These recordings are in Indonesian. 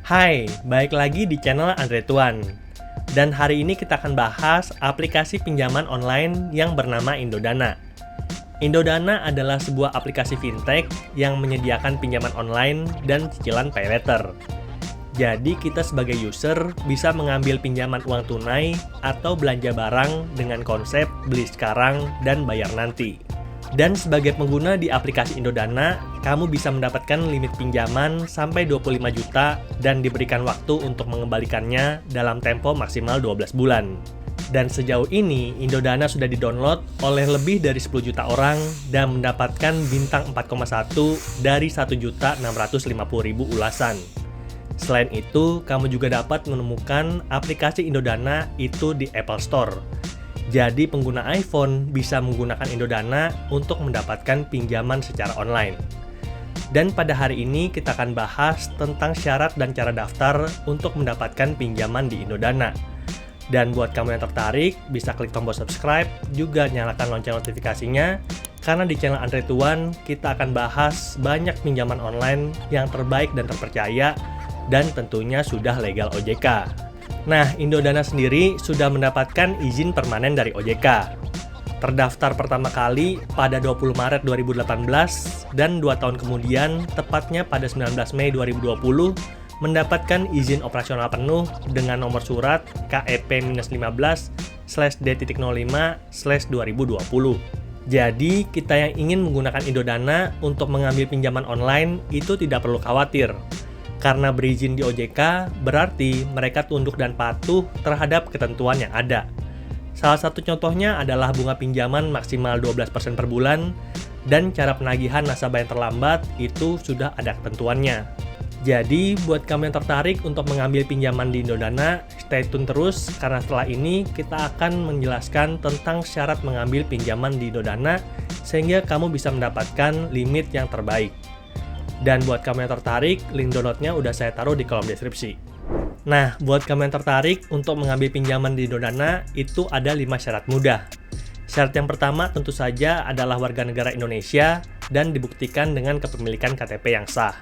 Hai, balik lagi di channel Andre Tuan. Dan hari ini kita akan bahas aplikasi pinjaman online yang bernama Indodana. Indodana adalah sebuah aplikasi fintech yang menyediakan pinjaman online dan cicilan paylater. Jadi kita sebagai user bisa mengambil pinjaman uang tunai atau belanja barang dengan konsep beli sekarang dan bayar nanti. Dan sebagai pengguna di aplikasi Indodana, kamu bisa mendapatkan limit pinjaman sampai 25 juta dan diberikan waktu untuk mengembalikannya dalam tempo maksimal 12 bulan. Dan sejauh ini, Indodana sudah didownload oleh lebih dari 10 juta orang dan mendapatkan bintang 4,1 dari 1.650.000 ulasan. Selain itu, kamu juga dapat menemukan aplikasi Indodana itu di Apple Store. Jadi pengguna iPhone bisa menggunakan Indodana untuk mendapatkan pinjaman secara online. Dan pada hari ini kita akan bahas tentang syarat dan cara daftar untuk mendapatkan pinjaman di Indodana. Dan buat kamu yang tertarik, bisa klik tombol subscribe, juga nyalakan lonceng notifikasinya, karena di channel Andre Tuan kita akan bahas banyak pinjaman online yang terbaik dan terpercaya, dan tentunya sudah legal OJK. Nah, Indodana sendiri sudah mendapatkan izin permanen dari OJK. Terdaftar pertama kali pada 20 Maret 2018 dan 2 tahun kemudian, tepatnya pada 19 Mei 2020, mendapatkan izin operasional penuh dengan nomor surat KEP-15/D.05/2020. Jadi, kita yang ingin menggunakan Indodana untuk mengambil pinjaman online itu tidak perlu khawatir. Karena berizin di OJK, berarti mereka tunduk dan patuh terhadap ketentuan yang ada. Salah satu contohnya adalah bunga pinjaman maksimal 12% per bulan, dan cara penagihan nasabah yang terlambat itu sudah ada ketentuannya. Jadi, buat kamu yang tertarik untuk mengambil pinjaman di Indodana, stay tune terus, karena setelah ini kita akan menjelaskan tentang syarat mengambil pinjaman di Indodana, sehingga kamu bisa mendapatkan limit yang terbaik. Dan buat kamu yang tertarik, link downloadnya udah saya taruh di kolom deskripsi. Nah, buat kamu yang tertarik untuk mengambil pinjaman di Indodana, itu ada 5 syarat mudah. Syarat yang pertama tentu saja adalah warga negara Indonesia dan dibuktikan dengan kepemilikan KTP yang sah.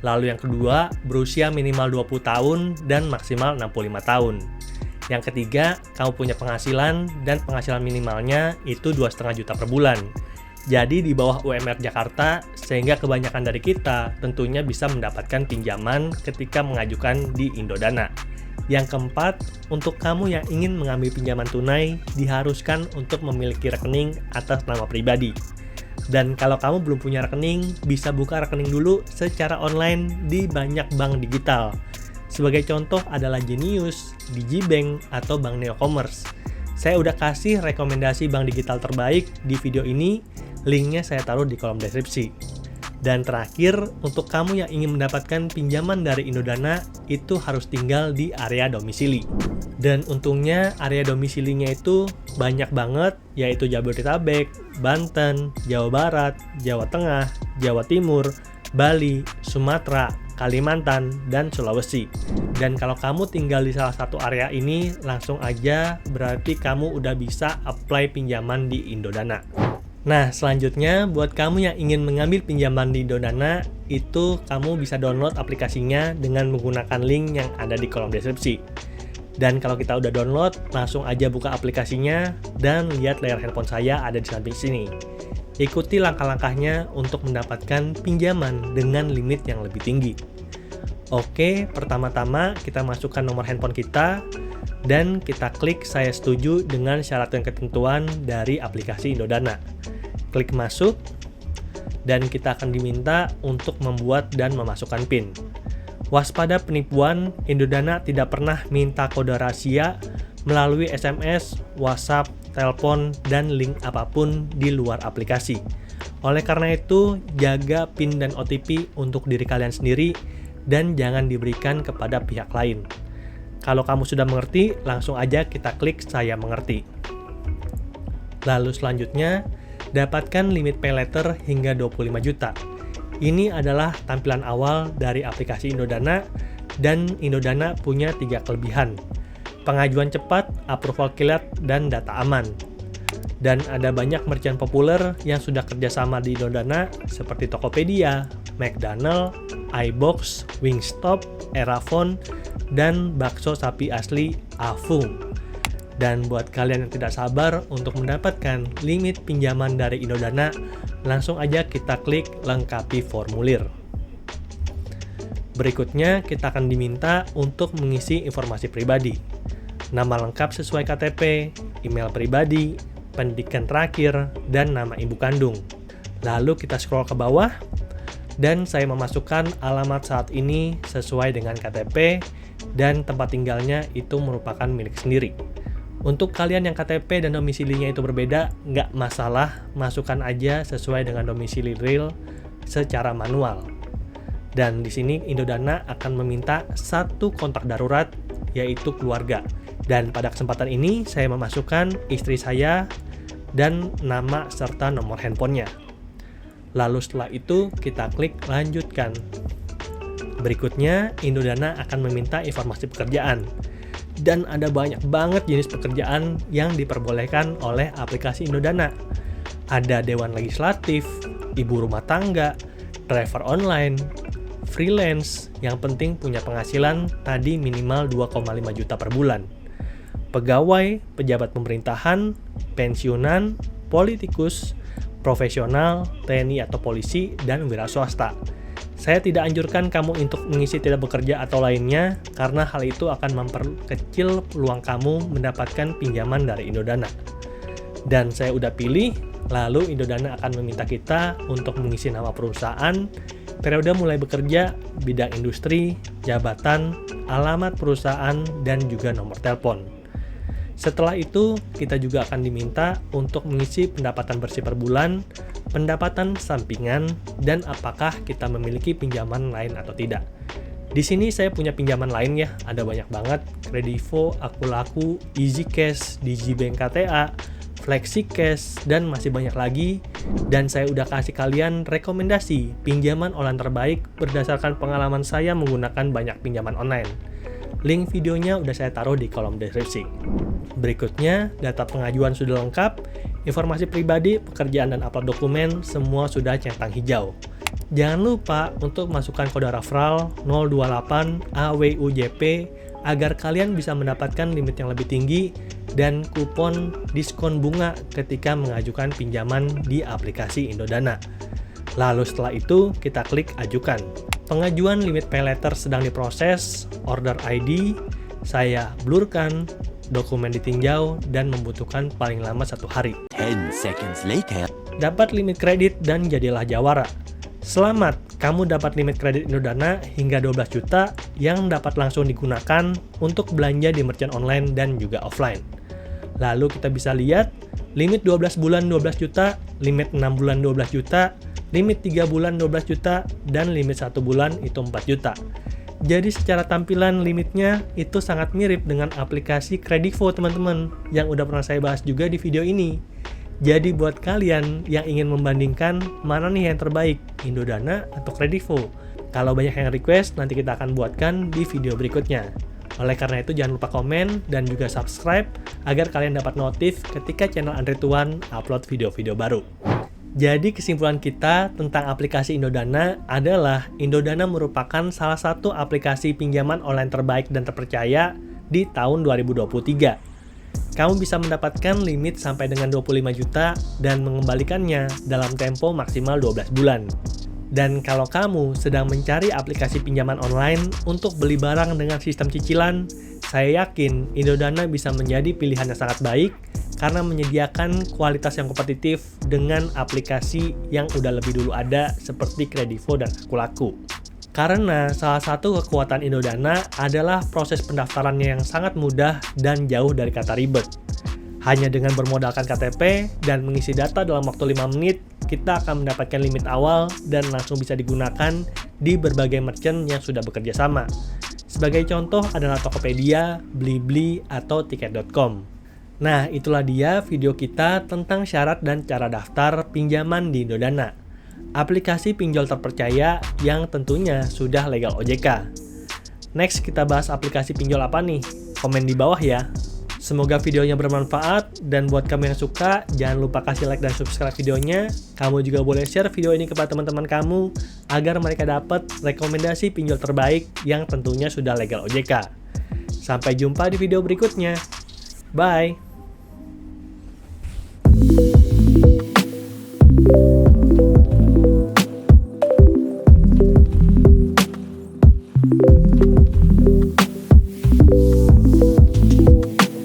Lalu yang kedua, berusia minimal 20 tahun dan maksimal 65 tahun. Yang ketiga, kamu punya penghasilan dan penghasilan minimalnya itu 2,5 juta per bulan. Jadi di bawah UMR Jakarta, sehingga kebanyakan dari kita tentunya bisa mendapatkan pinjaman ketika mengajukan di Indodana. Yang keempat, untuk kamu yang ingin mengambil pinjaman tunai, diharuskan untuk memiliki rekening atas nama pribadi. Dan kalau kamu belum punya rekening, bisa buka rekening dulu secara online di banyak bank digital. Sebagai contoh adalah Genius, Digibank, atau Bank Neocommerce. Saya udah kasih rekomendasi bank digital terbaik di video ini. Linknya saya taruh di kolom deskripsi. Dan terakhir, untuk kamu yang ingin mendapatkan pinjaman dari Indodana, itu harus tinggal di area domisili. Dan untungnya area domisilinya itu banyak banget, yaitu Jabodetabek, Banten, Jawa Barat, Jawa Tengah, Jawa Timur, Bali, Sumatera, Kalimantan, dan Sulawesi. Dan kalau kamu tinggal di salah satu area ini, langsung aja berarti kamu udah bisa apply pinjaman di Indodana. Nah, selanjutnya buat kamu yang ingin mengambil pinjaman di Indodana, itu kamu bisa download aplikasinya dengan menggunakan link yang ada di kolom deskripsi. Dan kalau kita udah download, langsung aja buka aplikasinya dan lihat layar handphone saya ada di samping sini. Ikuti langkah-langkahnya untuk mendapatkan pinjaman dengan limit yang lebih tinggi. Oke, pertama-tama kita masukkan nomor handphone kita dan kita klik saya setuju dengan syarat dan ketentuan dari aplikasi Indodana. Klik masuk, dan kita akan diminta untuk membuat dan memasukkan PIN. Waspada penipuan, Indodana tidak pernah minta kode rahasia melalui SMS, WhatsApp, telepon, dan link apapun di luar aplikasi. Oleh karena itu, jaga PIN dan OTP untuk diri kalian sendiri dan jangan diberikan kepada pihak lain. Kalau kamu sudah mengerti, langsung aja kita klik saya mengerti. Lalu selanjutnya, dapatkan limit paylater hingga 25 juta. Ini adalah tampilan awal dari aplikasi Indodana, dan Indodana punya 3 kelebihan. Pengajuan cepat, approval kilat, dan data aman. Dan ada banyak merchant populer yang sudah kerjasama di Indodana seperti Tokopedia, McDonald, iBox, Wingstop, Erafone, dan bakso sapi asli Afung. Dan buat kalian yang tidak sabar untuk mendapatkan limit pinjaman dari Indodana, langsung aja kita klik lengkapi formulir. Berikutnya kita akan diminta untuk mengisi informasi pribadi. Nama lengkap sesuai KTP, email pribadi, pendidikan terakhir, dan nama ibu kandung. Lalu kita scroll ke bawah, dan saya memasukkan alamat saat ini sesuai dengan KTP, dan tempat tinggalnya itu merupakan milik sendiri. Untuk kalian yang KTP dan domisilinya itu berbeda, nggak masalah, masukkan aja sesuai dengan domisili real secara manual. Dan di sini Indodana akan meminta satu kontak darurat, yaitu keluarga. Dan pada kesempatan ini saya memasukkan istri saya dan nama serta nomor handphonenya. Lalu setelah itu kita klik lanjutkan. Berikutnya Indodana akan meminta informasi pekerjaan. Dan ada banyak banget jenis pekerjaan yang diperbolehkan oleh aplikasi Indodana. Ada dewan legislatif, ibu rumah tangga, driver online, freelance, yang penting punya penghasilan tadi minimal 2,5 juta per bulan. Pegawai, pejabat pemerintahan, pensiunan, politikus, profesional, TNI atau polisi, dan wira swasta. Saya tidak anjurkan kamu untuk mengisi tidak bekerja atau lainnya, karena hal itu akan memperkecil peluang kamu mendapatkan pinjaman dari Indodana. Dan saya udah pilih, lalu Indodana akan meminta kita untuk mengisi nama perusahaan, periode mulai bekerja, bidang industri, jabatan, alamat perusahaan, dan juga nomor telepon. Setelah itu, kita juga akan diminta untuk mengisi pendapatan bersih per bulan, pendapatan sampingan, dan apakah kita memiliki pinjaman lain atau tidak. Di sini saya punya pinjaman lain ya, ada banyak banget, Kredivo, Akulaku, EasyCash, Digibank KTA, FlexiCash, dan masih banyak lagi. Dan saya udah kasih kalian rekomendasi pinjaman online terbaik berdasarkan pengalaman saya menggunakan banyak pinjaman online. Link videonya udah saya taruh di kolom deskripsi. Berikutnya, data pengajuan sudah lengkap, informasi pribadi, pekerjaan, dan upload dokumen semua sudah centang hijau. Jangan lupa untuk masukkan kode referral 028 AWUJP agar kalian bisa mendapatkan limit yang lebih tinggi dan kupon diskon bunga ketika mengajukan pinjaman di aplikasi Indodana. Lalu setelah itu, kita klik ajukan. Pengajuan limit pay letter sedang diproses, order ID, saya blurkan, dokumen ditinjau, dan membutuhkan paling lama 1 hari. 10 seconds later. Dapat limit kredit dan jadilah jawara. Selamat, kamu dapat limit kredit Indodana hingga 12 juta yang dapat langsung digunakan untuk belanja di merchant online dan juga offline. Lalu kita bisa lihat, limit 12 bulan 12 juta, limit 6 bulan 12 juta, limit 3 bulan 12 juta, dan limit 1 bulan itu 4 juta. Jadi secara tampilan limitnya itu sangat mirip dengan aplikasi Kredivo teman-teman, yang udah pernah saya bahas juga di video ini. Jadi buat kalian yang ingin membandingkan mana nih yang terbaik, Indodana atau Kredivo? Kalau banyak yang request, nanti kita akan buatkan di video berikutnya. Oleh karena itu jangan lupa komen dan juga subscribe agar kalian dapat notif ketika channel Andre Tuan upload video-video baru. Jadi kesimpulan kita tentang aplikasi Indodana adalah Indodana merupakan salah satu aplikasi pinjaman online terbaik dan terpercaya di tahun 2023. Kamu bisa mendapatkan limit sampai dengan 25 juta dan mengembalikannya dalam tempo maksimal 12 bulan. Dan kalau kamu sedang mencari aplikasi pinjaman online untuk beli barang dengan sistem cicilan, saya yakin Indodana bisa menjadi pilihan yang sangat baik karena menyediakan kualitas yang kompetitif dengan aplikasi yang udah lebih dulu ada seperti Kredivo dan Akulaku. Karena salah satu kekuatan Indodana adalah proses pendaftarannya yang sangat mudah dan jauh dari kata ribet. Hanya dengan bermodalkan KTP dan mengisi data dalam waktu 5 menit, kita akan mendapatkan limit awal dan langsung bisa digunakan di berbagai merchant yang sudah bekerja sama. Sebagai contoh adalah Tokopedia, Blibli, atau Tiket.com. Nah, itulah dia video kita tentang syarat dan cara daftar pinjaman di Indodana. Aplikasi pinjol terpercaya yang tentunya sudah legal OJK. Next, kita bahas aplikasi pinjol apa nih? Komen di bawah ya. Semoga videonya bermanfaat, dan buat kamu yang suka, jangan lupa kasih like dan subscribe videonya. Kamu juga boleh share video ini kepada teman-teman kamu, agar mereka dapat rekomendasi pinjol terbaik yang tentunya sudah legal OJK. Sampai jumpa di video berikutnya. Bye!